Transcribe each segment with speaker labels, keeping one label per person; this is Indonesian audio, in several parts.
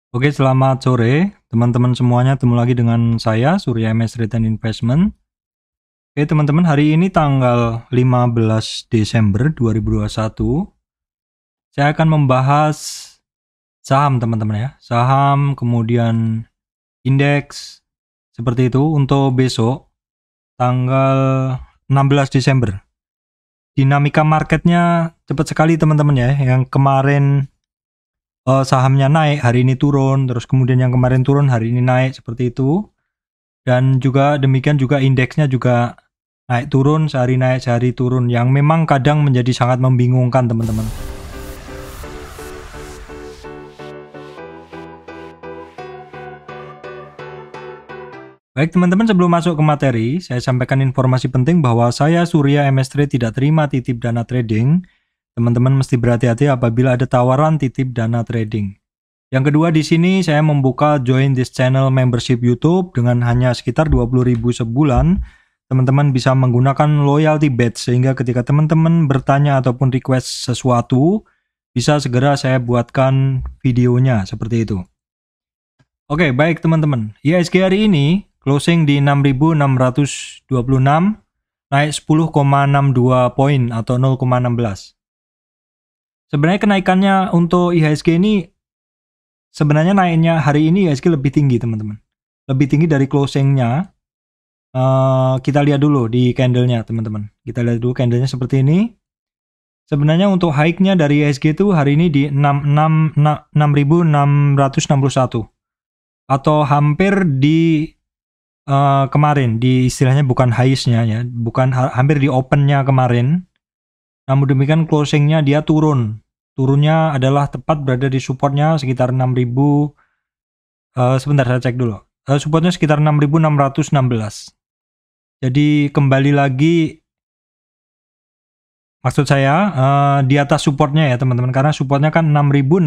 Speaker 1: Oke, selamat sore teman-teman semuanya. Ketemu lagi dengan saya, Surya MS Return Investment. Oke, teman-teman, hari ini tanggal 15 Desember 2021. Saya akan membahas saham, teman-teman ya. Saham, kemudian indeks, seperti itu untuk besok, tanggal 16 Desember. Dinamika marketnya cepat sekali, teman-teman ya. Yang kemarin sahamnya naik, hari ini turun, terus kemudian yang kemarin turun, hari ini naik, seperti itu. Dan juga demikian juga indeksnya juga naik turun, sehari turun, yang memang kadang menjadi sangat membingungkan, teman-teman. Baik teman-teman, sebelum masuk ke materi, saya sampaikan informasi penting bahwa saya Surya MS Trade tidak terima titip dana trading. Teman-teman mesti berhati-hati apabila ada tawaran titip dana trading. Yang kedua, di sini saya membuka join this channel membership YouTube dengan hanya sekitar 20.000 sebulan. Teman-teman bisa menggunakan loyalty badge sehingga ketika teman-teman bertanya ataupun request sesuatu, bisa segera saya buatkan videonya seperti itu. Oke, baik teman-teman. IHSG hari ini closing di 6.626, naik 10,62 poin atau 0,16. Sebenarnya kenaikannya untuk IHSG ini, sebenarnya naiknya hari ini IHSG lebih tinggi, teman-teman. Lebih tinggi dari closingnya. Kita lihat dulu di candlenya, teman-teman. Kita lihat dulu candlenya seperti ini. Sebenarnya untuk high-nya dari IHSG itu hari ini di 6.661. Atau hampir di kemarin, di istilahnya bukan highest-nya ya, bukan hampir di open-nya kemarin. Namun demikian closing-nya dia turun. Turunnya adalah tepat berada di support-nya sekitar 6.000. Sebentar saya cek dulu. Support-nya sekitar 6.616. Jadi kembali lagi, maksud saya di atas support-nya ya teman-teman, karena support-nya kan 6.616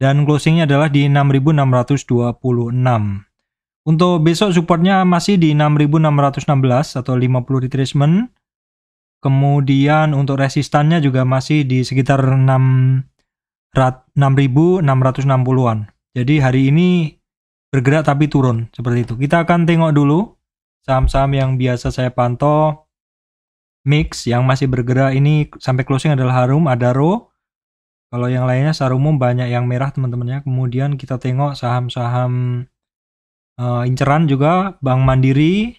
Speaker 1: dan closing-nya adalah di 6.626. Untuk besok supportnya masih di 6.616 atau 50 retracement. Kemudian untuk resistannya juga masih di sekitar 6.660-an. Jadi hari ini bergerak tapi turun seperti itu. Kita akan tengok dulu saham-saham yang biasa saya pantau. Mix yang masih bergerak ini sampai closing adalah Harum, Adaro. Kalau yang lainnya secara umum banyak yang merah teman-teman ya. Kemudian kita tengok saham-saham inceran juga, Bank Mandiri,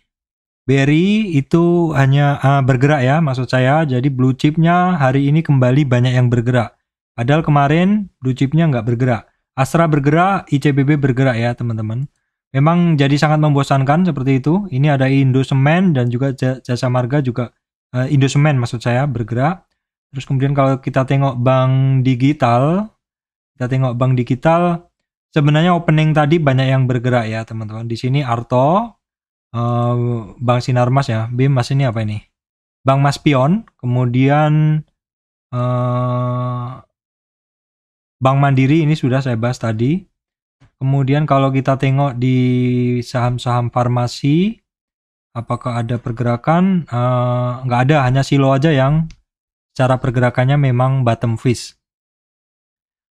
Speaker 1: BRI itu hanya bergerak ya, maksud saya. Jadi blue chipnya hari ini kembali banyak yang bergerak. Padahal kemarin blue chipnya nggak bergerak. Astra bergerak, ICBP bergerak ya teman-teman. Memang jadi sangat membosankan seperti itu. Ini ada Indosemen dan juga Jasa Marga juga, Indosemen maksud saya bergerak. Terus kemudian kalau kita tengok bank digital, sebenarnya opening tadi banyak yang bergerak ya teman-teman. Di sini Arto, Bank Sinarmas ya, BIM Mas ini apa ini? Bank Maspion, kemudian Bank Mandiri ini sudah saya bahas tadi. Kemudian kalau kita tengok di saham-saham farmasi, apakah ada pergerakan? Nggak ada, hanya Silo aja yang secara pergerakannya memang bottom fish.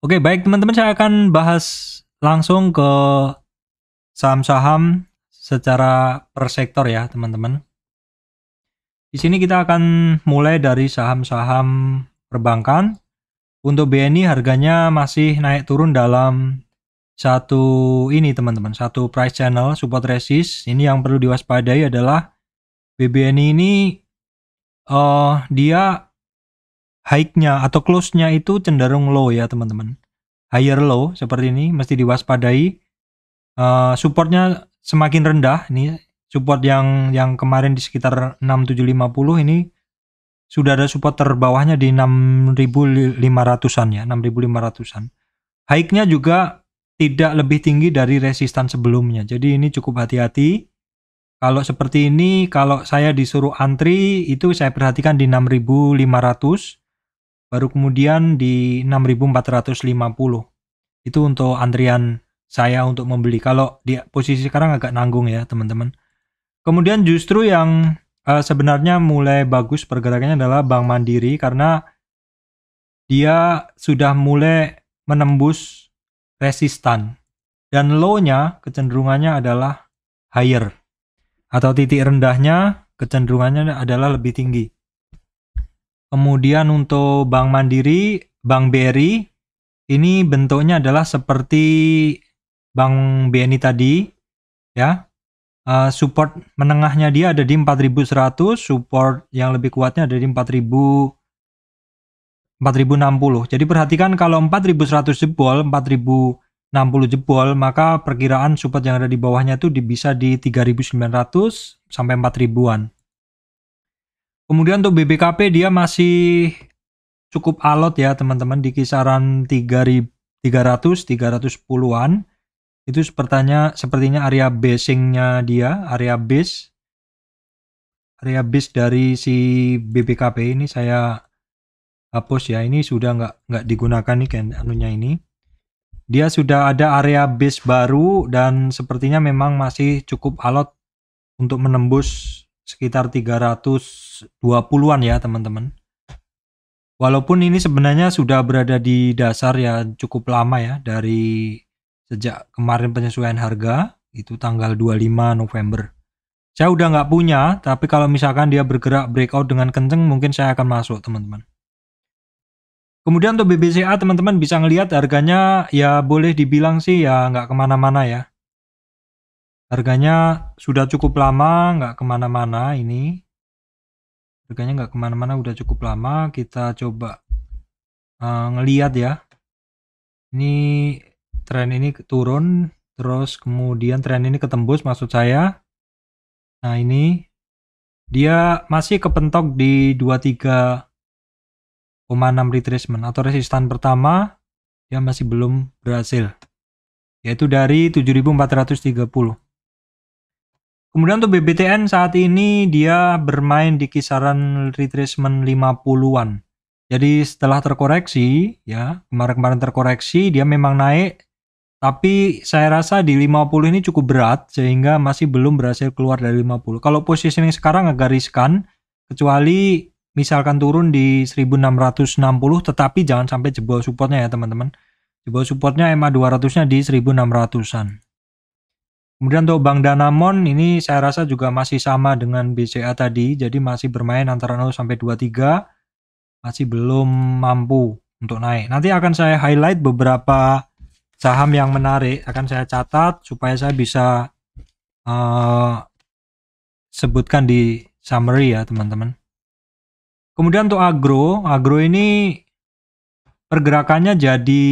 Speaker 1: Oke, baik teman-teman, saya akan bahas langsung ke saham-saham secara per sektor ya, teman-teman. Di sini kita akan mulai dari saham-saham perbankan. Untuk BNI harganya masih naik turun dalam satu ini teman-teman, satu price channel support resist. Ini yang perlu diwaspadai adalah BBNI ini dia high-nya atau close-nya itu cenderung low ya teman-teman. Higher low seperti ini mesti diwaspadai. Supportnya semakin rendah. Ini support yang kemarin di sekitar 6750, ini sudah ada support terbawahnya di 6.500-an ya, 6.500-an. High-nya juga tidak lebih tinggi dari resistan sebelumnya. Jadi ini cukup hati-hati. Kalau seperti ini, kalau saya disuruh antri, itu saya perhatikan di 6.500, baru kemudian di 6.450. Itu untuk antrian saya untuk membeli. Kalau di posisi sekarang agak nanggung ya teman-teman. Kemudian justru yang sebenarnya mulai bagus pergerakannya adalah Bank Mandiri, karena dia sudah mulai menembus resistan. Dan low-nya kecenderungannya adalah higher. Atau titik rendahnya kecenderungannya adalah lebih tinggi. Kemudian untuk Bank Mandiri, Bank BRI, ini bentuknya adalah seperti Bank BNI tadi, ya. Support menengahnya dia ada di 4.100, support yang lebih kuatnya ada di 4.060. Jadi perhatikan kalau 4.100 jebol, 4.060 jebol, maka perkiraan support yang ada di bawahnya itu bisa di 3.900 sampai 4.000-an. Kemudian untuk BBKP dia masih cukup alot ya teman-teman, di kisaran 300-310-an. Itu sepertinya area basingnya dia, area base dari si BBKP ini saya hapus ya, ini sudah nggak digunakan nih kan anunya ini. Dia sudah ada area base baru dan sepertinya memang masih cukup alot untuk menembus sekitar 320-an ya teman-teman. Walaupun ini sebenarnya sudah berada di dasar ya cukup lama ya, dari sejak kemarin penyesuaian harga itu tanggal 25 November. Saya udah nggak punya, tapi kalau misalkan dia bergerak breakout dengan kenceng mungkin saya akan masuk teman-teman. Kemudian untuk BBCA teman-teman bisa ngelihat harganya ya boleh dibilang sih ya nggak kemana-mana ya. Harganya sudah cukup lama nggak kemana-mana ini. Harganya nggak kemana-mana udah cukup lama. Kita coba ngelihat ya. Ini tren ini turun, terus kemudian tren ini ketembus maksud saya. Nah ini dia masih kepentok di 23,6 retracement atau resistan pertama dia masih belum berhasil, yaitu dari 7.430. Kemudian untuk BBTN saat ini dia bermain di kisaran retracement 50-an. Jadi setelah terkoreksi ya, kemarin terkoreksi dia memang naik, tapi saya rasa di 50 ini cukup berat sehingga masih belum berhasil keluar dari 50. Kalau positioning sekarang agak riskan, kecuali misalkan turun di 1660 tetapi jangan sampai jebol supportnya ya teman-teman. Jebol supportnya MA 200-nya di 1600-an. Kemudian untuk Bank Danamon ini saya rasa juga masih sama dengan BCA tadi, jadi masih bermain antara 0 sampai 23, masih belum mampu untuk naik. Nanti akan saya highlight beberapa saham yang menarik, akan saya catat supaya saya bisa sebutkan di summary ya teman-teman. Kemudian untuk agro ini pergerakannya jadi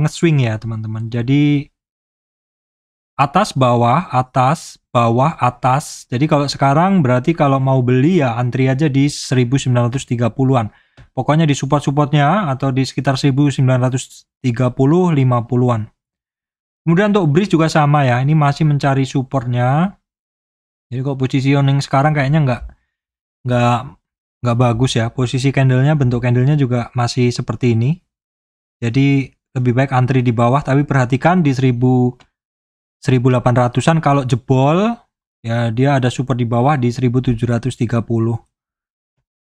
Speaker 1: nge-swing ya teman-teman. Jadi atas bawah atas bawah atas. Jadi kalau sekarang berarti kalau mau beli ya antri aja di 1930-an. Pokoknya di support-supportnya atau di sekitar 1930-50-an. Kemudian untuk bridge juga sama ya. Ini masih mencari supportnya. Jadi kalau positioning sekarang kayaknya nggak bagus ya. Posisi candlenya, bentuk candlenya juga masih seperti ini. Jadi lebih baik antri di bawah. Tapi perhatikan di 1800-an kalau jebol ya dia ada support di bawah di 1730.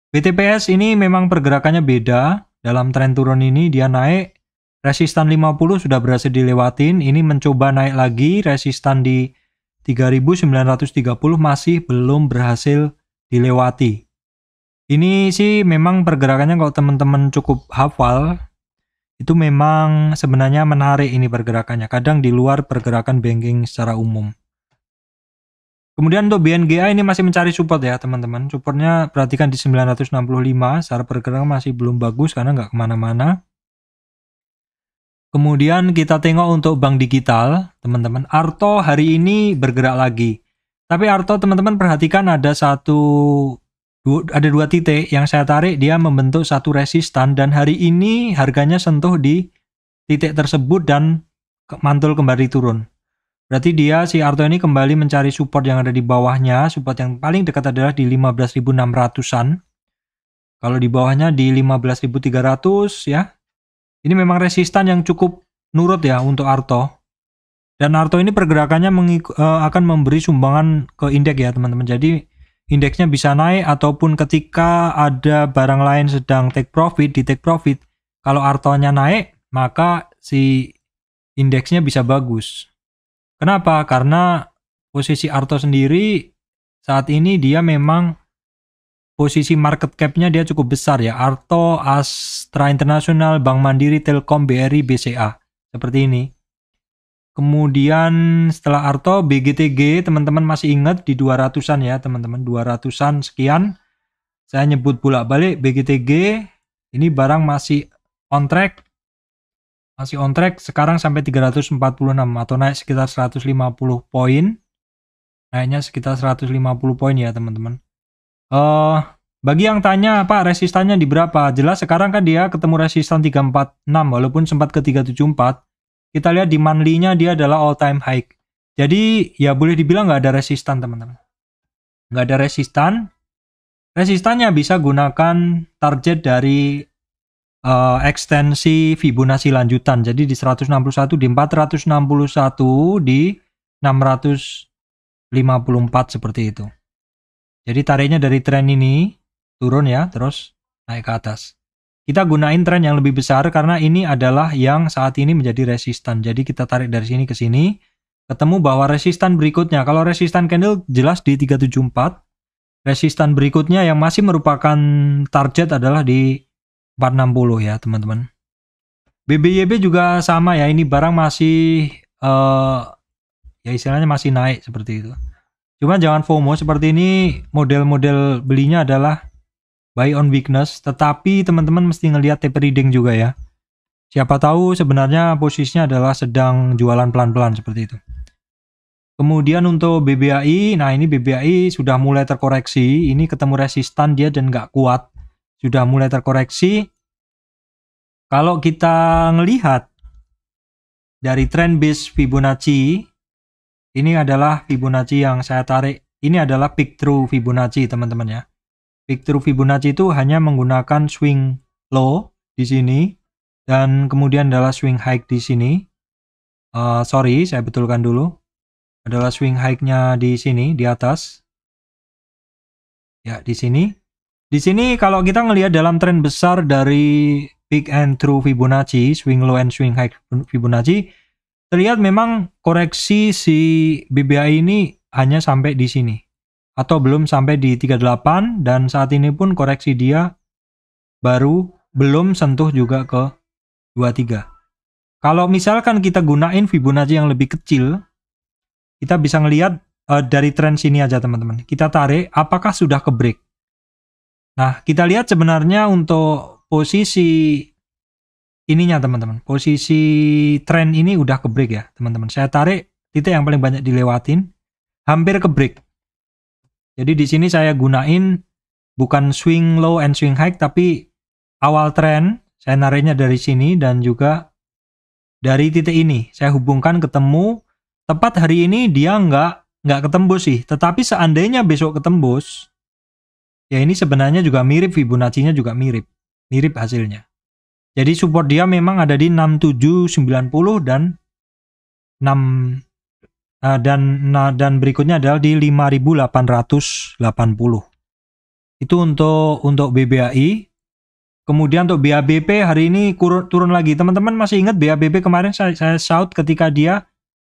Speaker 1: BTPS ini memang pergerakannya beda. Dalam tren turun ini dia naik, resistan 50 sudah berhasil dilewatin, ini mencoba naik lagi, resistan di 3930 masih belum berhasil dilewati. Ini sih memang pergerakannya kalau teman-teman cukup hafal itu memang sebenarnya menarik ini pergerakannya, kadang di luar pergerakan banking secara umum. Kemudian untuk BNGA ini masih mencari support ya teman-teman, supportnya perhatikan di 965, secara pergerakan masih belum bagus karena nggak kemana-mana. Kemudian kita tengok untuk bank digital teman-teman, Arto hari ini bergerak lagi, tapi Arto teman-teman perhatikan ada dua titik yang saya tarik, dia membentuk satu resistan dan hari ini harganya sentuh di titik tersebut dan mantul kembali turun. Berarti si Arto ini kembali mencari support yang ada di bawahnya. Support yang paling dekat adalah di 15.600-an. Kalau di bawahnya di 15.300 ya. Ini memang resistan yang cukup nurut ya untuk Arto. Dan Arto ini pergerakannya akan memberi sumbangan ke indeks ya teman-teman. Jadi indeksnya bisa naik ataupun ketika ada barang lain sedang take profit, kalau Artonya naik, maka si indeksnya bisa bagus. Kenapa? Karena posisi Arto sendiri saat ini dia memang posisi market cap-nya dia cukup besar ya. Arto, Astra International, Bank Mandiri, Telkom, BRI, BCA. Seperti ini. Kemudian setelah Arto, BGTG, teman-teman masih ingat di 200-an ya teman-teman. 200-an sekian. Saya nyebut bolak-balik BGTG. Ini barang masih on track. Masih on track sekarang sampai 346 atau naik sekitar 150 poin. Naiknya sekitar 150 poin ya teman-teman. Bagi yang tanya Pak resistannya di berapa? Jelas sekarang kan dia ketemu resistan 346 walaupun sempat ke 374. Kita lihat di monthly-nya dia adalah all time high. Jadi ya boleh dibilang nggak ada resistan teman-teman. Nggak ada resistan. Resistannya bisa gunakan target dari ekstensi Fibonacci lanjutan. Jadi di 161, di 461, di 654 seperti itu. Jadi tariknya dari tren ini turun ya, terus naik ke atas. Kita gunain tren yang lebih besar karena ini adalah yang saat ini menjadi resistan. Jadi kita tarik dari sini ke sini, ketemu bahwa resistan berikutnya. Kalau resistan candle jelas di 374. Resistan berikutnya yang masih merupakan target adalah di 460 ya teman-teman. BBYB juga sama ya, ini barang masih ya istilahnya masih naik seperti itu. Cuma jangan FOMO, seperti ini model-model belinya adalah buy on weakness, tetapi teman-teman mesti ngelihat tape reading juga ya. Siapa tahu sebenarnya posisinya adalah sedang jualan pelan-pelan seperti itu. Kemudian untuk BBAI, nah ini BBAI sudah mulai terkoreksi, ini ketemu resistan dia dan nggak kuat, sudah mulai terkoreksi. Kalau kita ngelihat dari trend base Fibonacci, ini adalah Fibonacci yang saya tarik. Ini adalah peak through Fibonacci, teman-teman ya. Peak through Fibonacci itu hanya menggunakan swing low di sini dan kemudian adalah swing high di sini. Sorry, saya betulkan dulu. Adalah swing high-nya di sini, di atas. Ya, di sini. Di sini kalau kita ngelihat dalam tren besar dari peak and through Fibonacci, swing low and swing high Fibonacci, terlihat memang koreksi si BBI ini hanya sampai di sini. Atau belum sampai di 38, dan saat ini pun koreksi dia baru belum sentuh juga ke 23. Kalau misalkan kita gunain Fibonacci yang lebih kecil, kita bisa ngelihat dari tren sini aja teman-teman. Kita tarik apakah sudah ke break. Nah, kita lihat sebenarnya untuk posisi ininya teman-teman. Posisi tren ini udah ke break ya teman-teman. Saya tarik titik yang paling banyak dilewatin, hampir ke break. Jadi di sini saya gunain bukan swing low and swing high, tapi awal tren saya nariknya dari sini dan juga dari titik ini. Saya hubungkan ketemu. Tepat hari ini dia nggak ketembus sih, tetapi seandainya besok ketembus, ya ini sebenarnya juga mirip, Fibonacci-nya juga mirip hasilnya. Jadi support dia memang ada di 6790 dan 6 dan berikutnya adalah di 5880. Itu untuk BBAI. Kemudian untuk BABP hari ini turun lagi. Teman-teman masih ingat BABP kemarin saya shout ketika dia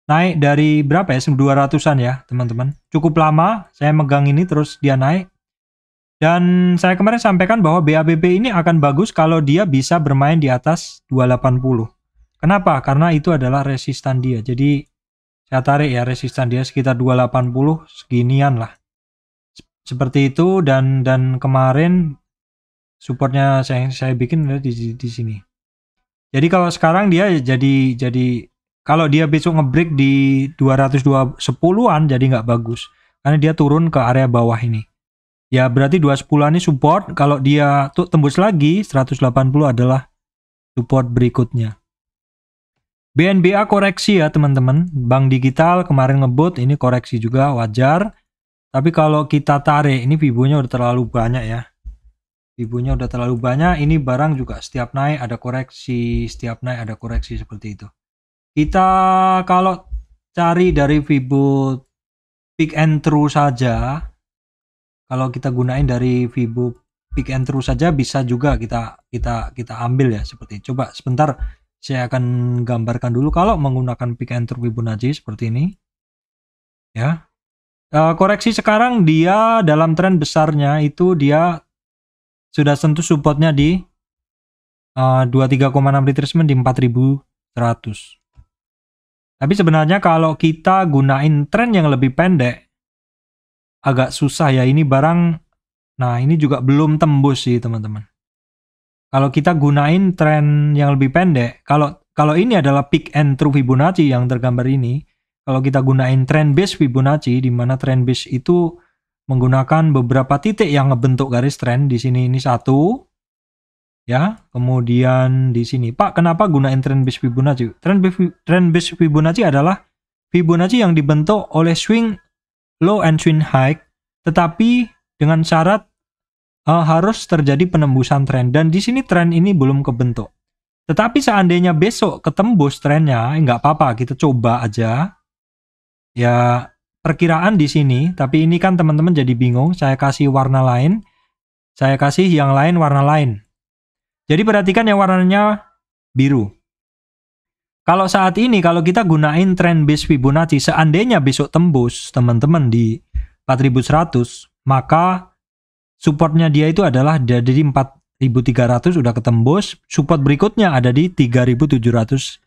Speaker 1: naik dari berapa ya, 200-an ya teman-teman. Cukup lama saya megang ini terus dia naik. Dan saya kemarin sampaikan bahwa BABP ini akan bagus kalau dia bisa bermain di atas 280. Kenapa? Karena itu adalah resistan dia. Jadi saya tarik ya resistan dia sekitar 280 seginian lah. Seperti itu, dan kemarin supportnya saya bikin di sini. Jadi kalau sekarang dia jadi kalau dia besok ngebreak di 210-an jadi nggak bagus. Karena dia turun ke area bawah ini. Ya berarti 210-an ini support. Kalau dia tuh tembus lagi 180 adalah support berikutnya. BNBA koreksi ya teman-teman. Bank digital kemarin ngebut, ini koreksi juga wajar. Tapi kalau kita tarik, ini Fibonya udah terlalu banyak ya. Fibonya udah terlalu banyak. Ini barang juga setiap naik ada koreksi, setiap naik ada koreksi seperti itu. Kita kalau cari dari Fibo peak and through saja, kalau kita gunain dari Fibo peak and through saja bisa juga kita ambil ya seperti itu. Coba sebentar Saya akan gambarkan dulu kalau menggunakan pick and through Fibonacci seperti ini. Ya. Koreksi sekarang dia dalam tren besarnya itu dia sudah sentuh supportnya di 23,6 retracement di 4100. Tapi sebenarnya kalau kita gunain tren yang lebih pendek agak susah ya, ini barang. Nah, ini juga belum tembus sih teman-teman. Kalau kita gunain tren yang lebih pendek, kalau ini adalah pick and through Fibonacci yang tergambar ini, kalau kita gunain trend base Fibonacci, di mana trend base itu menggunakan beberapa titik yang ngebentuk garis trend. Di sini ini satu, ya. Kemudian di sini, Pak, kenapa gunain trend base Fibonacci? Trend base Fibonacci adalah Fibonacci yang dibentuk oleh swing low and swing high, tetapi dengan syarat harus terjadi penembusan tren. Dan di sini tren ini belum kebentuk. Tetapi seandainya besok ketembus trennya, nggak apa-apa, kita coba aja. Ya, perkiraan di sini, tapi ini kan teman-teman jadi bingung, saya kasih warna lain, saya kasih yang lain warna lain. Jadi perhatikan yang warnanya biru. Kalau saat ini, kalau kita gunain trend base Fibonacci, seandainya besok tembus, teman-teman, di 4100, maka supportnya dia itu adalah dari 4300 udah ketembus, support berikutnya ada di 3750.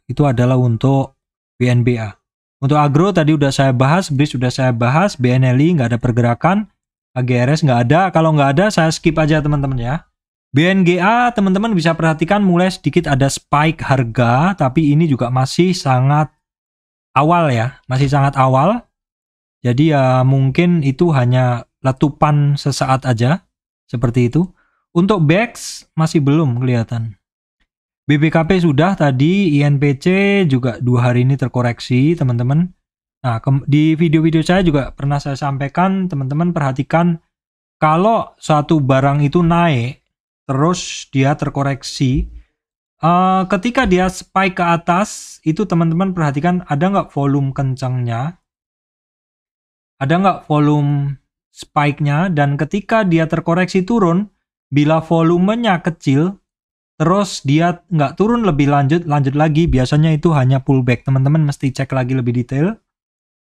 Speaker 1: Itu adalah untuk BNBA. Untuk agro tadi udah saya bahas, BRIS sudah saya bahas, BNLI nggak ada pergerakan, AGRS nggak ada. Kalau nggak ada saya skip aja teman-teman ya. BNGA teman-teman bisa perhatikan mulai sedikit ada spike harga, tapi ini juga masih sangat awal ya, masih sangat awal. Jadi ya mungkin itu hanya letupan sesaat aja, seperti itu. Untuk BEX masih belum kelihatan. BBKP sudah tadi, INPC juga 2 hari ini terkoreksi teman-teman. Nah, di video-video saya juga pernah saya sampaikan, teman-teman perhatikan kalau suatu barang itu naik, terus dia terkoreksi, ketika dia spike ke atas, itu teman-teman perhatikan ada nggak volume kencangnya, ada nggak volume spike-nya, dan ketika dia terkoreksi turun, bila volumenya kecil, terus dia nggak turun lebih lanjut lagi, biasanya itu hanya pullback. Teman-teman mesti cek lagi lebih detail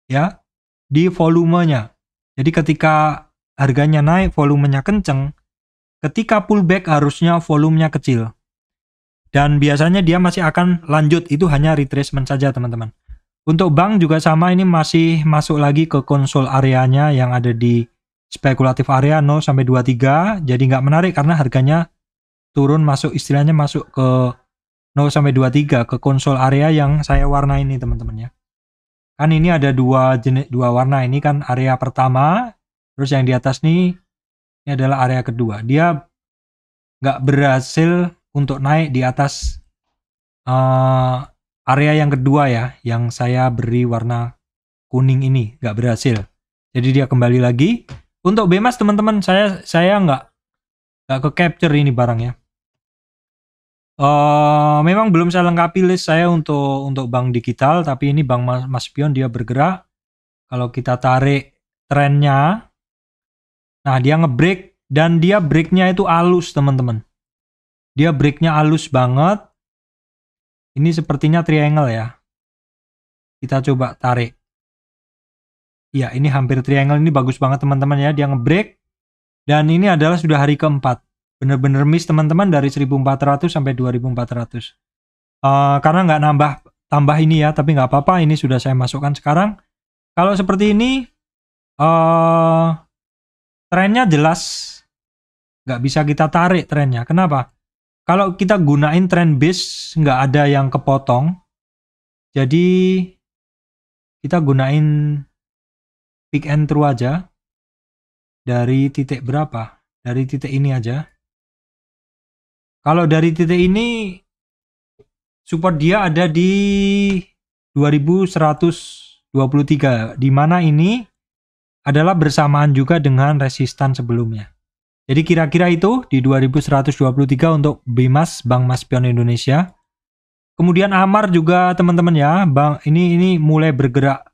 Speaker 1: ya di volumenya. Jadi ketika harganya naik, volumenya kenceng, ketika pullback harusnya volumenya kecil. Dan biasanya dia masih akan lanjut, itu hanya retracement saja teman-teman. Untuk bank juga sama, ini masih masuk lagi ke konsol areanya yang ada di spekulatif area 0-23, jadi nggak menarik karena harganya turun, masuk istilahnya masuk ke 0-23 ke konsol area yang saya warna ini teman-teman ya. Kan ini ada dua warna, ini kan area pertama, terus yang di atas ini adalah area kedua. Dia nggak berhasil untuk naik di atas area yang kedua ya, yang saya beri warna kuning ini, nggak berhasil. Jadi dia kembali lagi. Untuk BEMAS teman-teman, saya nggak ke capture ini barangnya. Memang belum saya lengkapi list saya untuk bank digital, tapi ini bank Mas Pion dia bergerak. Kalau kita tarik trennya, nah dia ngebreak, dan dia breaknya itu halus teman-teman. Dia breaknya halus banget. Ini sepertinya triangle ya. Kita coba tarik. Ya, ini hampir triangle, ini bagus banget teman-teman ya. Dia ngebreak, dan ini adalah sudah hari keempat. Bener-bener miss teman-teman dari 1400 sampai 2400. Karena nggak tambah ini ya, tapi nggak apa-apa, ini sudah saya masukkan sekarang. Kalau seperti ini, trennya jelas nggak bisa kita tarik trennya. Kenapa? Kalau kita gunain trend base, nggak ada yang kepotong. Jadi kita gunain pick and through aja. Dari titik berapa? Dari titik ini aja. Kalau dari titik ini, support dia ada di 2123, di mana ini adalah bersamaan juga dengan resistan sebelumnya. Jadi kira-kira itu di 2123 untuk BIMAS, Bank Mas Pion Indonesia. Kemudian AMAR juga teman-teman ya, Bang, ini mulai bergerak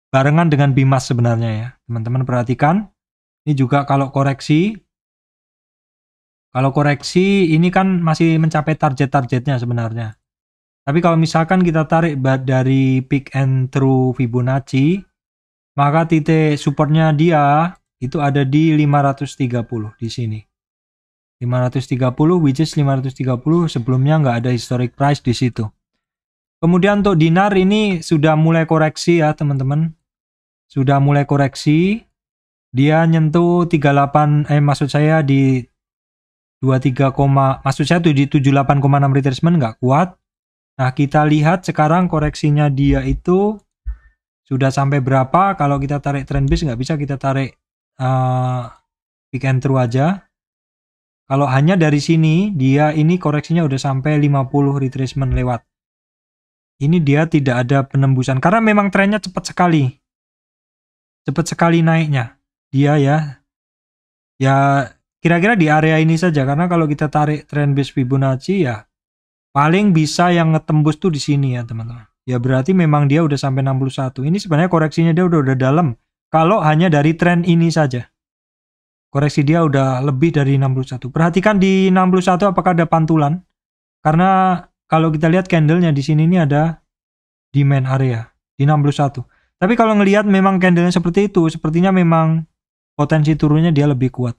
Speaker 1: barengan dengan BIMAS sebenarnya ya. Teman-teman perhatikan, ini juga kalau koreksi Kalau koreksi ini kan masih mencapai target-targetnya sebenarnya. Tapi kalau misalkan kita tarik dari peak and through Fibonacci, maka titik supportnya dia itu ada di 530 di sini. 530 which is 530 sebelumnya nggak ada historic price di situ. Kemudian untuk dinar ini sudah mulai koreksi ya teman-teman. Sudah mulai koreksi. Dia nyentuh 38 maksud saya di 23, maksud saya di 78,6 retracement nggak kuat. Nah, kita lihat sekarang koreksinya dia itu sudah sampai berapa. Kalau kita tarik trend base nggak bisa, kita tarik peak and through aja. Kalau hanya dari sini, dia ini koreksinya udah sampai 50 retracement lewat. Ini dia tidak ada penembusan. Karena memang trennya cepat sekali. Cepat sekali naiknya. Dia ya kira-kira di area ini saja. Karena kalau kita tarik trend base Fibonacci ya paling bisa yang ngetembus tuh di sini ya teman-teman. Ya berarti memang dia udah sampai 61. Ini sebenarnya koreksinya dia udah dalam. Kalau hanya dari tren ini saja. Koreksi dia udah lebih dari 61. Perhatikan di 61 apakah ada pantulan. Karena kalau kita lihat candlenya di sini ini ada demand area di 61. Tapi kalau ngelihat memang candlenya seperti itu, sepertinya memang potensi turunnya dia lebih kuat.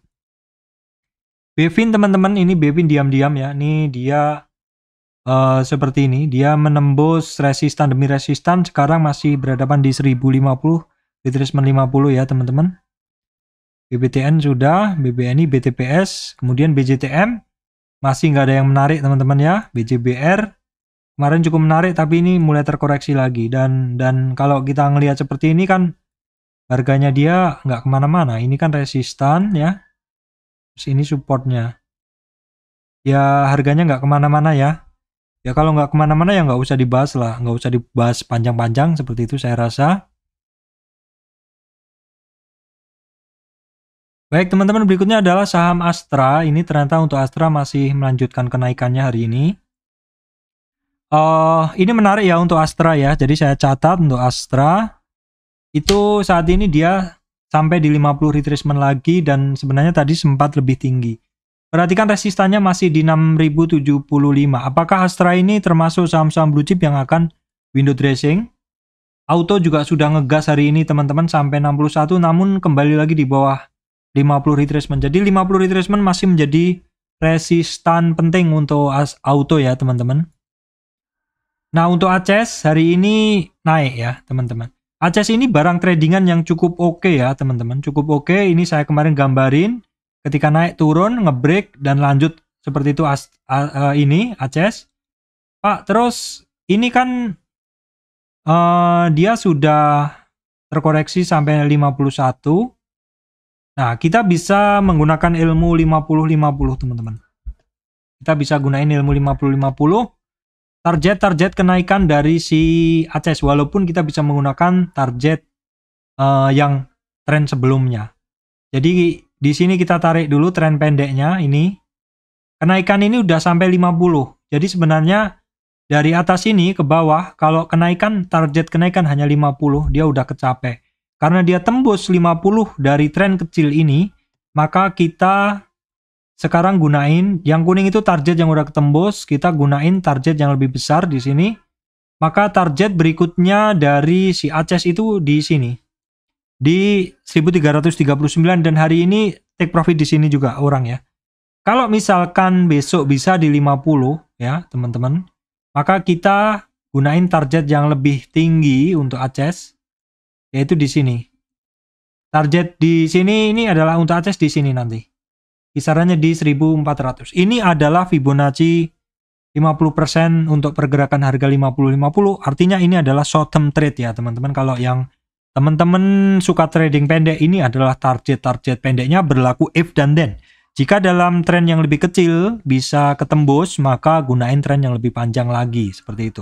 Speaker 1: Bevin teman-teman, ini Bevin diam-diam ya. Ini dia seperti ini, dia menembus resistan demi resistan, sekarang masih berhadapan di 1050, retracement 50 ya teman-teman. BBTN sudah, BBNI, BTPS, kemudian BJTM masih nggak ada yang menarik teman-teman ya. BJBR kemarin cukup menarik tapi ini mulai terkoreksi lagi, dan kalau kita ngelihat seperti ini kan harganya dia nggak kemana-mana. Ini kan resistan ya, terus ini supportnya ya, harganya nggak kemana-mana ya. Ya kalau nggak kemana-mana ya nggak usah dibahas lah, nggak usah dibahas panjang-panjang seperti itu saya rasa. Baik teman-teman, berikutnya adalah saham Astra. Ini ternyata untuk Astra masih melanjutkan kenaikannya hari ini. Ini menarik ya untuk Astra ya, jadi saya catat untuk Astra. Itu saat ini dia sampai di 50 retracement lagi dan sebenarnya tadi sempat lebih tinggi. Perhatikan resistannya masih di 6075. Apakah Astra ini termasuk saham-saham blue chip yang akan window dressing? Auto juga sudah ngegas hari ini teman-teman sampai 61, namun kembali lagi di bawah 50 retracement. Jadi 50 retracement masih menjadi resistan penting untuk auto ya teman-teman. Nah untuk ACES hari ini naik ya teman-teman. ACES ini barang tradingan yang cukup oke ya teman-teman. Cukup oke. Ini saya kemarin gambarin. Ketika naik turun, ngebreak dan lanjut seperti itu ini ACES. Pak, terus ini kan dia sudah terkoreksi sampai 51. Nah, kita bisa menggunakan ilmu 50-50 teman-teman. Kita bisa gunain ilmu 50-50. Target kenaikan dari si ACES, walaupun kita bisa menggunakan target yang tren sebelumnya. Jadi di sini kita tarik dulu tren pendeknya ini. Kenaikan ini udah sampai 50. Jadi sebenarnya dari atas ini ke bawah, kalau target kenaikan hanya 50, dia udah kecapai. Karena dia tembus 50 dari tren kecil ini, maka kita sekarang gunain yang kuning itu target yang udah ketembus, kita gunain target yang lebih besar di sini. Maka target berikutnya dari si ACES itu di sini. Di 1339 dan hari ini take profit di sini juga orang ya. Kalau misalkan besok bisa di 50 ya teman-teman, maka kita gunain target yang lebih tinggi untuk ACES, yaitu di sini. Target di sini ini adalah untuk ACES di sini nanti. Kisarannya di 1400. Ini adalah Fibonacci 50% untuk pergerakan harga 50-50. Artinya ini adalah short term trade ya teman-teman. Kalau yang teman-teman suka trading pendek, ini adalah target pendeknya berlaku if dan then. Jika dalam tren yang lebih kecil bisa ketembus, maka gunain tren yang lebih panjang lagi, seperti itu.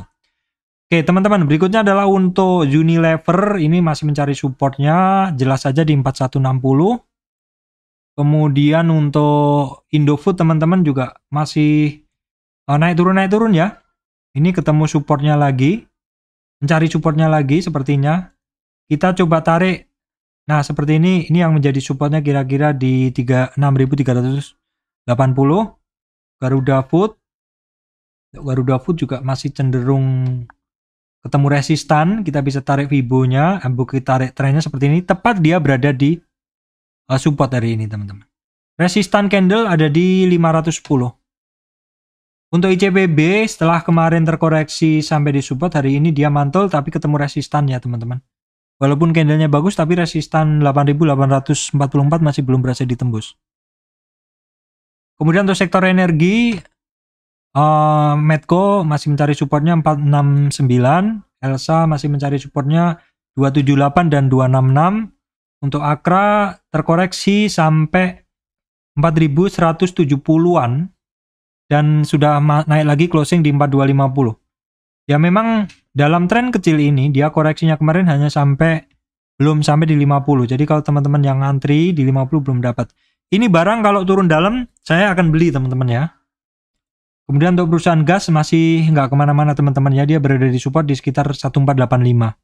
Speaker 1: Oke teman-teman, berikutnya adalah untuk Unilever, ini masih mencari supportnya, jelas saja di 4160. Kemudian untuk Indofood teman-teman juga masih naik turun ya. Ini ketemu supportnya lagi, mencari supportnya lagi sepertinya. Kita coba tarik. Nah, seperti ini yang menjadi supportnya kira-kira di 66.360 80. Garuda Food juga masih cenderung ketemu resistan, kita bisa tarik Fibo-nya, kita tarik trennya seperti ini, tepat dia berada di support hari ini teman-teman. Resistan candle ada di 510. Untuk ICBB setelah kemarin terkoreksi sampai di support, hari ini dia mantul tapi ketemu resistan ya teman-teman. Walaupun candlenya bagus tapi resistan 8.844 masih belum berhasil ditembus. Kemudian untuk sektor energi, Medco masih mencari supportnya 469, Elsa masih mencari supportnya 278 dan 266. Untuk Akra terkoreksi sampai 4.170-an dan sudah naik lagi closing di 4.250. Ya memang dalam tren kecil ini dia koreksinya kemarin hanya belum sampai di 50. Jadi kalau teman-teman yang antri di 50 belum dapat. Ini barang kalau turun dalam saya akan beli teman-teman ya. Kemudian untuk perusahaan gas masih nggak kemana-mana teman-teman ya, dia berada di support di sekitar 1485.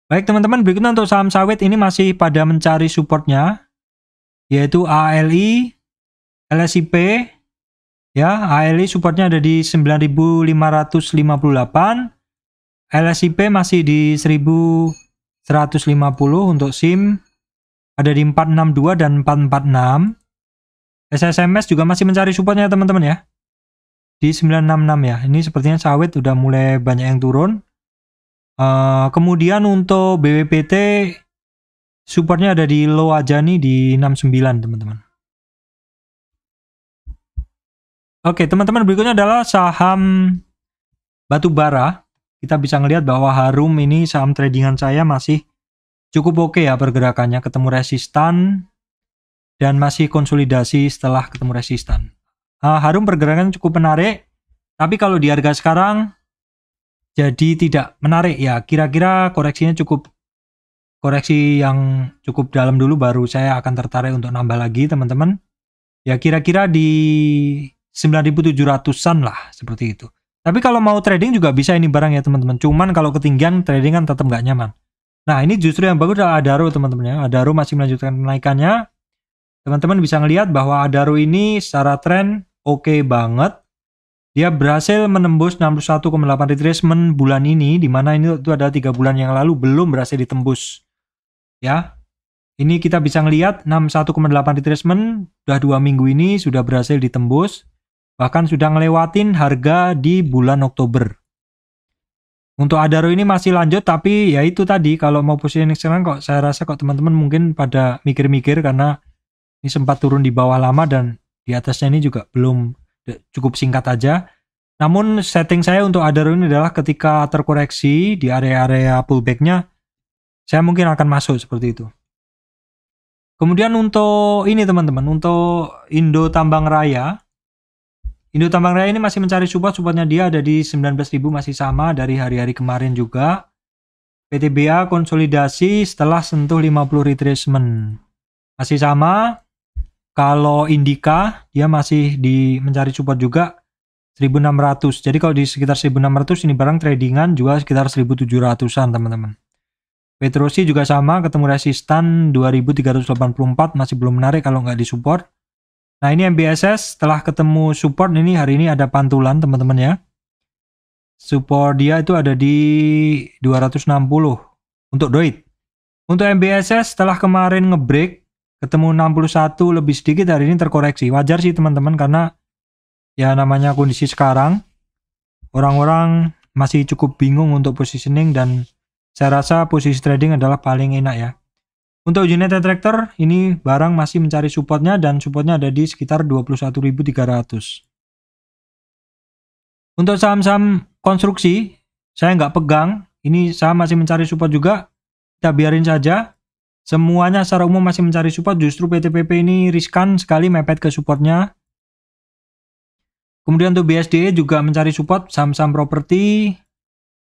Speaker 1: Baik teman-teman, berikutnya untuk saham sawit ini masih pada mencari supportnya, yaitu ALI, LSIP, ya ALI supportnya ada di 9.558, LSIP masih di 1.150, untuk SIM ada di 462 dan 446. SSMS juga masih mencari supportnya teman-teman ya, di 966 ya. Ini sepertinya sawit udah mulai banyak yang turun. Kemudian untuk BWPT supportnya ada di low aja nih di 69 teman-teman. Oke teman-teman, berikutnya adalah saham batubara. Kita bisa ngelihat bahwa Harum ini saham tradingan saya masih cukup oke ya pergerakannya, ketemu resistan dan masih konsolidasi setelah ketemu resistan. Harum pergerakan cukup menarik, tapi kalau di harga sekarang jadi tidak menarik ya. Kira-kira koreksinya koreksi yang cukup dalam dulu baru saya akan tertarik untuk nambah lagi teman-teman. Ya kira-kira di 9.700-an lah seperti itu. Tapi kalau mau trading juga bisa ini barang ya teman-teman. Cuman kalau ketinggian trading kan tetap nggak nyaman. Nah ini justru yang bagus adalah Adaro teman-teman ya. Adaro masih melanjutkan kenaikannya. Teman-teman bisa ngelihat bahwa Adaro ini secara tren oke banget. Dia berhasil menembus 61,8 retracement bulan ini, di mana ini itu ada 3 bulan yang lalu belum berhasil ditembus. Ya, ini kita bisa ngelihat 61,8 retracement udah 2 minggu ini sudah berhasil ditembus, bahkan sudah ngelewatin harga di bulan Oktober. Untuk Adaro ini masih lanjut, tapi ya itu tadi kalau mau positioning sekarang kok saya rasa kok teman-teman mungkin pada mikir-mikir karena ini sempat turun di bawah lama dan di atasnya ini juga belum cukup singkat aja. Namun setting saya untuk Adaro ini adalah ketika terkoreksi di area-area pullback-nya saya mungkin akan masuk seperti itu. Kemudian untuk ini teman-teman, untuk Indo Tambang Raya. Indo Tambang Raya ini masih mencari supportnya dia ada di 19.000 masih sama dari hari-hari kemarin juga. PTBA konsolidasi setelah sentuh 50 retracement. Masih sama. Kalau Indika dia masih mencari support juga 1.600. Jadi kalau di sekitar 1.600 ini barang tradingan juga sekitar 1.700-an teman-teman. Petrosi juga sama, ketemu resistan 2.384 masih belum menarik kalau nggak disupport. Nah ini MBSS setelah ketemu support ini hari ini ada pantulan teman-teman ya. Support dia itu ada di 260 untuk DOIT. Untuk MBSS setelah kemarin ngebreak ketemu 61 lebih sedikit, hari ini terkoreksi. Wajar sih teman-teman karena ya namanya kondisi sekarang orang-orang masih cukup bingung untuk positioning dan saya rasa posisi trading adalah paling enak ya. Untuk United Tractor ini barang masih mencari supportnya dan supportnya ada di sekitar 21.300. Untuk saham-saham konstruksi saya nggak pegang, ini saham masih mencari support juga, kita biarin saja. Semuanya secara umum masih mencari support, justru PTPP ini riskan sekali mepet ke supportnya. Kemudian untuk BSDE juga mencari support, saham-saham properti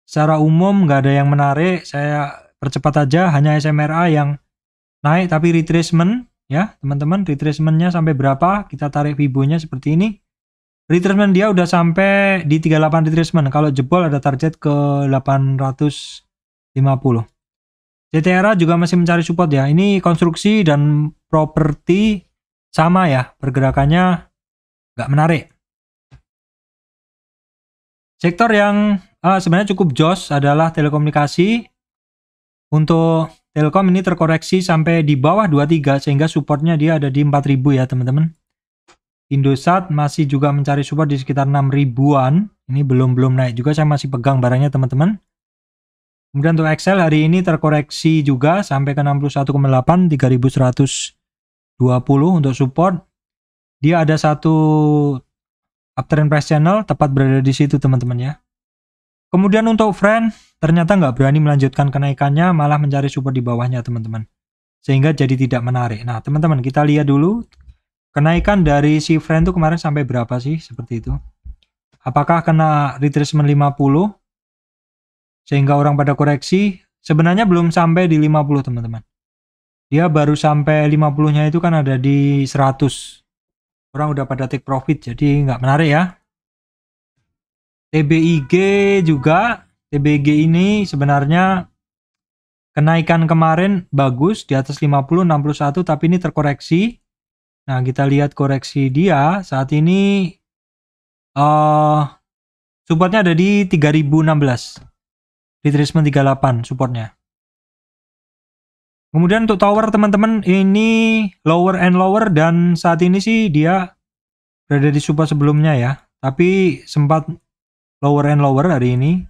Speaker 1: secara umum nggak ada yang menarik, saya percepat aja, hanya SMRA yang naik tapi retracement ya teman-teman, retracementnya sampai berapa, kita tarik Fibo-nya seperti ini. Retracement dia udah sampai di 38 retracement, kalau jebol ada target ke 850. CTRA juga masih mencari support ya, ini konstruksi dan properti sama ya, pergerakannya nggak menarik. Sektor yang sebenarnya cukup jos adalah telekomunikasi. Untuk Telkom ini terkoreksi sampai di bawah 23 sehingga supportnya dia ada di 4000 ya teman-teman. Indosat masih juga mencari support di sekitar 6000-an. Ini belum naik juga, saya masih pegang barangnya teman-teman. Kemudian untuk Excel hari ini terkoreksi juga sampai ke 61,8, 3120 untuk support. Dia ada satu uptrend price channel tepat berada di situ teman-teman ya. Kemudian untuk Friend ternyata nggak berani melanjutkan kenaikannya, malah mencari support di bawahnya teman-teman. Sehingga jadi tidak menarik. Nah teman-teman kita lihat dulu kenaikan dari si Friend itu kemarin sampai berapa sih seperti itu. Apakah kena retracement 50? Sehingga orang pada koreksi, sebenarnya belum sampai di 50 teman-teman. Dia baru sampai 50-nya itu kan ada di 100. Orang udah pada take profit, jadi nggak menarik ya. TBIG juga, TBIG ini sebenarnya kenaikan kemarin bagus di atas 50, 61, tapi ini terkoreksi. Nah kita lihat koreksi dia saat ini supportnya ada di 3016. Retracement 38 supportnya. Kemudian untuk tower teman-teman ini lower and lower dan saat ini sih dia berada di support sebelumnya ya. Tapi sempat lower and lower hari ini.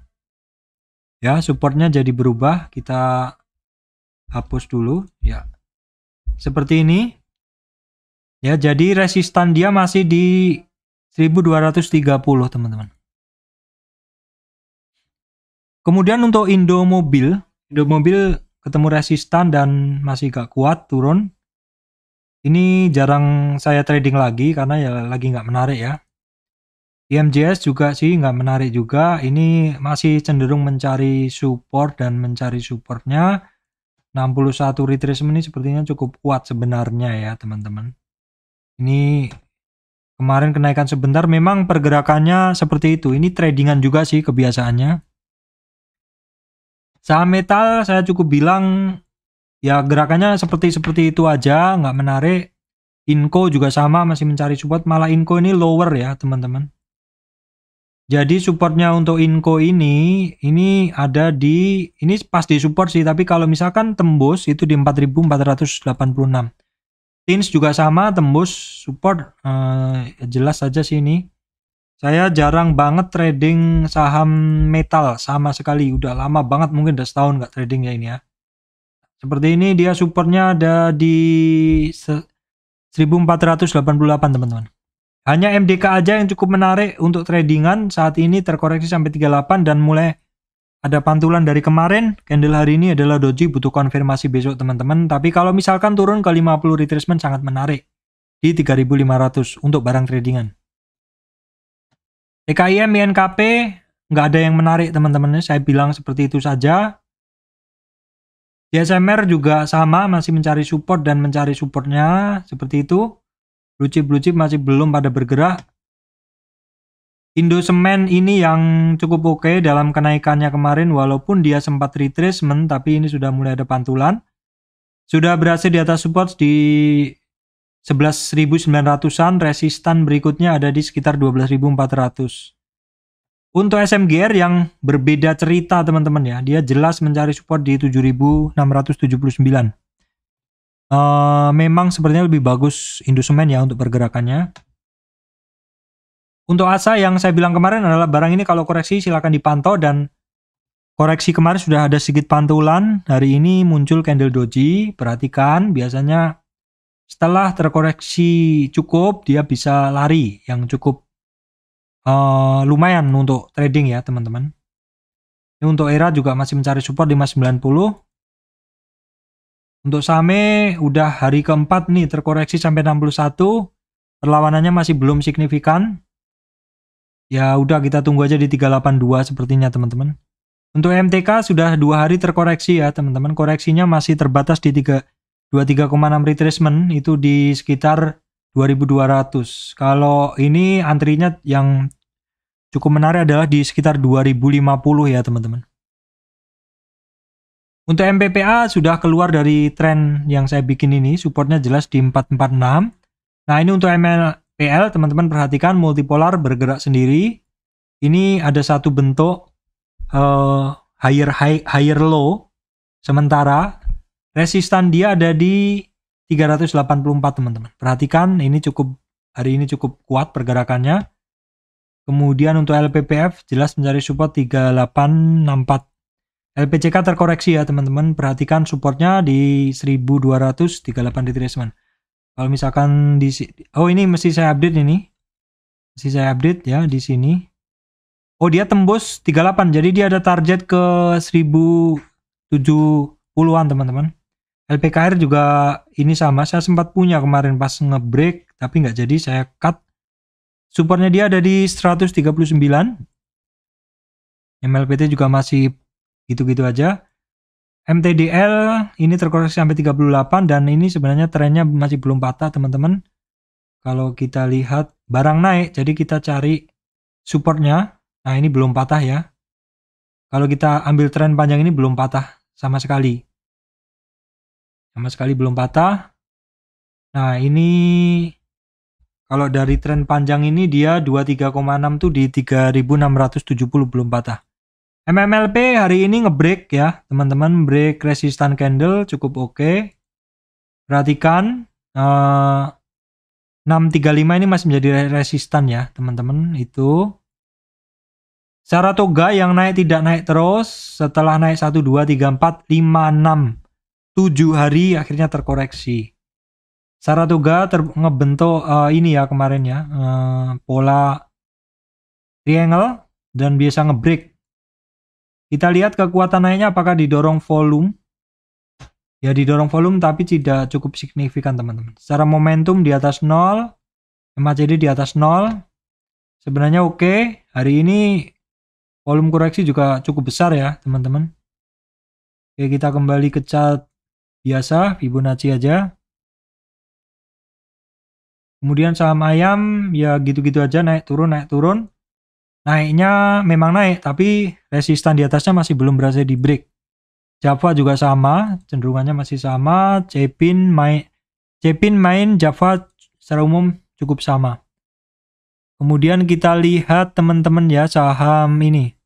Speaker 1: Ya, supportnya jadi berubah. Kita hapus dulu ya. Seperti ini. Ya, jadi resistan dia masih di 1230 teman-teman. Kemudian untuk Indomobil ketemu resistan dan masih gak kuat turun. Ini jarang saya trading lagi karena ya lagi nggak menarik ya. IMJS juga sih nggak menarik juga. Ini masih cenderung mencari support dan mencari supportnya. 61 retracement ini sepertinya cukup kuat sebenarnya ya teman-teman. Ini kemarin kenaikan sebentar, memang pergerakannya seperti itu. Ini tradingan juga sih kebiasaannya. Saham metal saya cukup bilang ya gerakannya seperti itu aja, nggak menarik. Inco juga sama, masih mencari support. Malah Inco ini lower ya teman-teman. Jadi supportnya untuk Inco ini ada di, ini pas di support sih, tapi kalau misalkan tembus itu di 4486. Tins juga sama, tembus support, jelas saja sih ini. Saya jarang banget trading saham metal sama sekali, udah lama banget, mungkin udah setahun nggak trading ya ini ya. Seperti ini dia supportnya ada di 1488 teman-teman. Hanya MDK aja yang cukup menarik untuk tradingan, saat ini terkoreksi sampai 38 dan mulai ada pantulan dari kemarin. Candle hari ini adalah doji, butuh konfirmasi besok teman-teman. Tapi kalau misalkan turun ke 50 retracement sangat menarik di 3500 untuk barang tradingan. TKIM, INKP nggak ada yang menarik teman-teman, saya bilang seperti itu saja. DSMR juga sama, masih mencari support dan mencari supportnya seperti itu. Blue chip masih belum pada bergerak. Indosemen ini yang cukup oke dalam kenaikannya kemarin, walaupun dia sempat retracement, tapi ini sudah mulai ada pantulan. Sudah berhasil di atas support di 11.900-an, resistan berikutnya ada di sekitar 12.400. Untuk SMGR yang berbeda cerita teman-teman ya, dia jelas mencari support di 7.679. Memang sepertinya lebih bagus Indosemen ya untuk pergerakannya. Untuk ASA yang saya bilang kemarin adalah barang ini kalau koreksi silakan dipantau, dan koreksi kemarin sudah ada sedikit pantulan. Hari ini muncul candle doji, perhatikan biasanya setelah terkoreksi cukup dia bisa lari yang cukup lumayan untuk trading ya teman-teman. Untuk ERA juga masih mencari support 590. Untuk SAME udah hari keempat nih terkoreksi sampai 61. Perlawanannya masih belum signifikan. Ya udah kita tunggu aja di 382 sepertinya teman-teman. Untuk MTK sudah 2 hari terkoreksi ya teman-teman. Koreksinya masih terbatas di 23,6 retracement, itu di sekitar 2200. Kalau ini antrinya yang cukup menarik adalah di sekitar 2050 ya teman-teman. Untuk MPPA sudah keluar dari tren yang saya bikin ini, supportnya jelas di 446. Nah, ini untuk MLPL, teman-teman perhatikan multipolar bergerak sendiri. Ini ada satu bentuk higher low, sementara resistan dia ada di 384, teman-teman. Perhatikan, ini hari ini cukup kuat pergerakannya. Kemudian untuk LPPF jelas mencari support 3864. LPCK terkoreksi ya, teman-teman. Perhatikan supportnya di 1238 retracement. Kalau misalkan ini mesti saya update ini. Mesti saya update ya di sini. Oh, dia tembus 38. Jadi dia ada target ke 1070-an, teman-teman. LPKR juga ini sama. Saya sempat punya kemarin pas ngebreak, tapi nggak jadi, saya cut. Supportnya dia ada di 139. MLPT juga masih gitu-gitu aja. MTDL ini terkoreksi sampai 38 dan ini sebenarnya trennya masih belum patah, teman-teman. Kalau kita lihat barang naik, jadi kita cari supportnya. Nah, ini belum patah ya. Kalau kita ambil tren panjang ini belum patah sama sekali. Sama sekali belum patah. Nah, ini kalau dari tren panjang ini dia 23,6 tuh di 3670 belum patah. MMLP hari ini ngebreak ya, teman-teman, break resistan candle cukup oke. Perhatikan 635 ini masih menjadi resistan ya, teman-teman. Itu Saratoga yang naik tidak naik terus, setelah naik 1 2 3 4 5 6 7 hari akhirnya terkoreksi. Saratoga ngebentuk ini ya kemarin ya, pola triangle dan biasa ngebreak. Kita lihat kekuatan naiknya apakah didorong volume. Ya, didorong volume tapi tidak cukup signifikan, teman-teman. Secara momentum di atas 0, MACD di atas 0. Sebenarnya oke. Hari ini volume koreksi juga cukup besar ya, teman-teman. Oke, kita kembali ke chart biasa, Fibonacci aja. Kemudian saham ayam ya gitu-gitu aja, naik turun naik turun. Naiknya memang naik tapi resistan di atasnya masih belum berhasil di break. Java juga sama, cenderungannya masih sama. Cepin main Java secara umum cukup sama. Kemudian kita lihat, teman-teman ya, saham ini.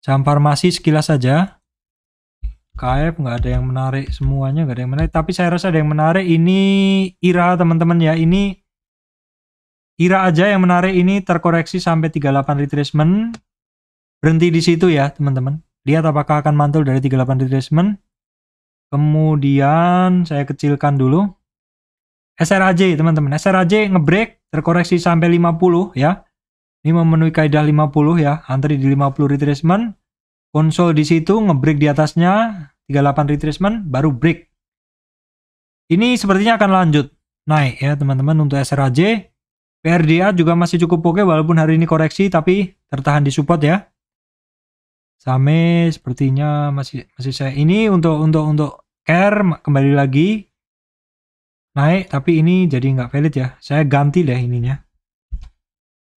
Speaker 1: Saham farmasi sekilas saja. KF nggak ada yang menarik, semuanya nggak ada yang menarik, tapi saya rasa ada yang menarik. Ini IRA, teman-teman ya. Ini IRA aja yang menarik, ini terkoreksi sampai 38 retracement. Berhenti di situ ya, teman-teman. Lihat apakah akan mantul dari 38 retracement. Kemudian saya kecilkan dulu. SRAJ, teman-teman. SRAJ ngebreak, terkoreksi sampai 50 ya. Ini memenuhi kaidah 50 ya. Antri di 50 retracement. Konsol di situ, ngebreak di atasnya 38 retracement, baru break. Ini sepertinya akan lanjut naik ya, teman-teman, untuk SRAJ. PRDA juga masih cukup oke walaupun hari ini koreksi tapi tertahan di support ya. Same sepertinya masih saya ini untuk CARE kembali lagi naik tapi ini jadi nggak valid ya. Saya ganti deh ininya.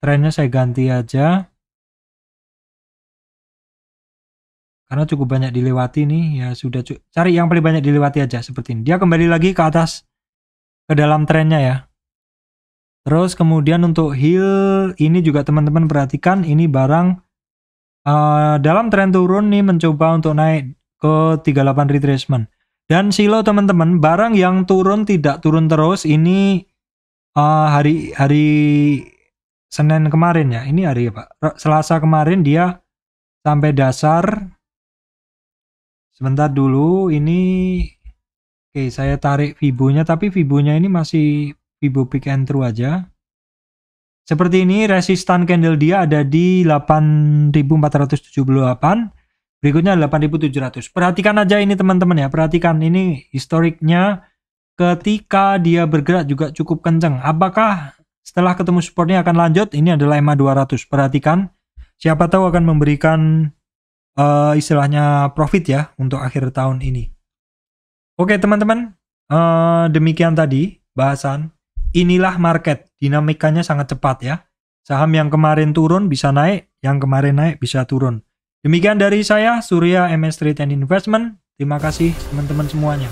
Speaker 1: Trennya saya ganti aja. Karena cukup banyak dilewati nih ya, sudah cari yang paling banyak dilewati aja seperti ini. Dia kembali lagi ke atas ke dalam trennya ya. Terus kemudian untuk hill ini juga teman-teman perhatikan, ini barang dalam tren turun nih mencoba untuk naik ke 38 retracement. Dan silo, teman-teman, barang yang turun tidak turun terus ini hari Senin kemarin ya. Ini hari apa? Selasa kemarin dia sampai dasar. Sebentar dulu, ini oke, saya tarik Fibonya, tapi Fibonya ini masih Fibo pick and through aja. Seperti ini, resistan candle dia ada di 8.478. Berikutnya 8.700. Perhatikan aja ini, teman-teman ya. Perhatikan ini historiknya ketika dia bergerak juga cukup kencang. Apakah setelah ketemu supportnya akan lanjut? Ini adalah EMA 200. Perhatikan. Siapa tahu akan memberikan istilahnya profit ya untuk akhir tahun ini. Oke, teman-teman. Demikian tadi bahasan. Inilah market, dinamikanya sangat cepat ya. Saham yang kemarin turun bisa naik, yang kemarin naik bisa turun. Demikian dari saya, Surya MS Trade and Investment. Terima kasih teman-teman semuanya.